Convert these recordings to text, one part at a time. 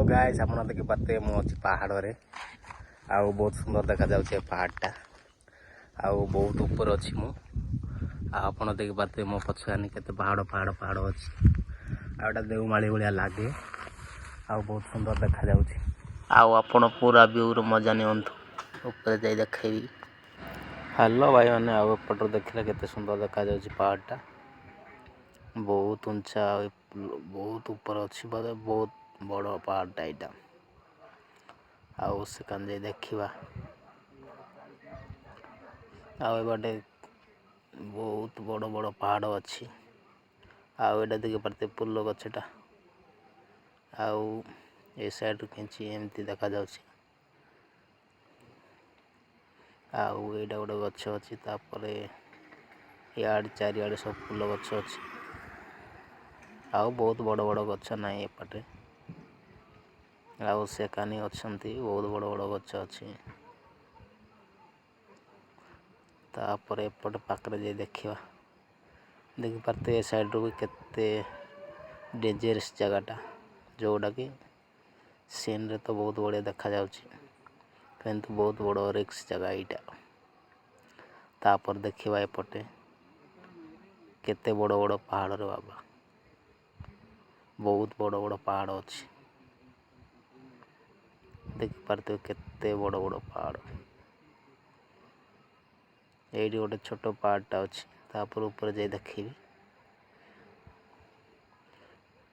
Hello guys आप देखि पाते मु अछि पहाड़ रे आउ बहुत सुंदर देखा जाउछे पहाड़टा आउ बहुत ऊपर अछि मु आपण देखि पाते मो पछानी केते पहाड़ पहाड़ पहाड़ अछि आउटा देवमाली भलिया लागे आउ बहुत सुंदर देखा जाउछे आउ आपण पूरा व्यू रो मजा नियंतु ऊपर जाई देखैबी। हेलो भाई माने आउ पटर देखले केते सुंदर देखा जाउछे पहाड़टा बहुत ऊंचा बहुत ऊपर अछि बहुत बड़ पहाड़टा एटा आउ से कान जे देखिबा आउ बाटे बहुत बड़ बड़ पहाड़ अछि आउ एटा देखि परते पुल्लो गछटा आउ ए साइड खिंची एमती देखा जाउछि आउ एटा गोटे गछ अछि तापरे याड चारियाडे सब फूल गछ अछि आउ बहुत बड़ बड़ गछ नाही एपटे आउ से कानी अछंती बहुत बड़ बड़ गछ अछि तापरे एपटे पाकरे जे देखिबा देखि परते ए साइड रो केते डेंजरस जगाटा जोडा कि सीन रे तो बहुत बड़े देखा जाउछि किंतु बहुत बड़ रिस्क जगह एटा तापर देखिबा एपटे केते बड़ बड़ पहाड़ रे बाबा बहुत बड़ बड़ पहाड़ अछि देखि परते केते बड़ बड़ पहाड़ एडी गोटे छोट पहाड़टा अछि तापर ऊपर जे देखिबी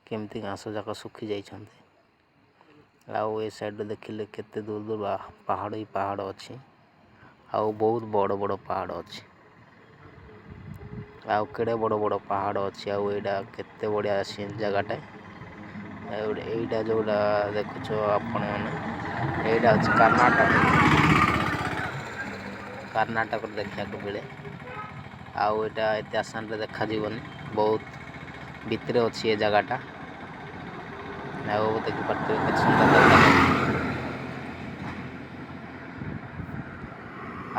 केमती घास जाक सुखी जाइछन्ते आउ ए साइड देखिले केते दूर दूर पहाड़ ही पहाड़ अछि आउ बहुत बड़ बड़ पहाड़ अछि आउ केडे बड़ बड़ पहाड़ अछि आउ एडा केते बढ़िया सीन जगाटे एइटा जोडा देखुछो आपण माने एइटा अछि कर्नाटक देखिया को मिले आउ एटा एते आसान रे देखा जीवनी बहुत भितरे अछि ए जगाटा आउ देखि परते केते सुंदर देखा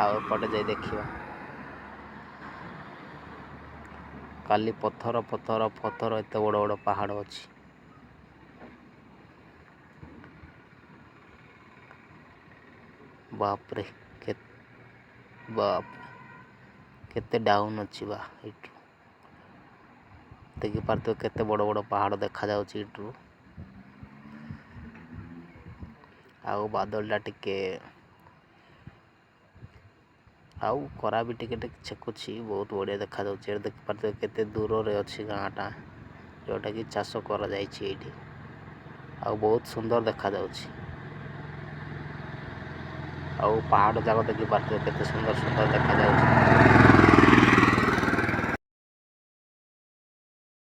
आउ पटे जाई देखिबा काली पत्थर पत्थर पत्थर एते बड़ बड़ पहाड़ अछि बाप रे बाप केते डाउन अछि बा एटू देखि परते केते बड़ बड़ पहाड़ देखा जाउछि एटू आउ बादलटा टिके आउ करा भी टिके टिके छेकुछि बहुत बढ़िया देखा जाउछि देखि परते केते दूर रे अछि गाँटा जोटा कि चाष करा जाइछि एठी आउ बहुत सुंदर देखा जाउछि आउ पहाड़ जाक देखि परते केते सुंदर सुंदर देखा जाउछि।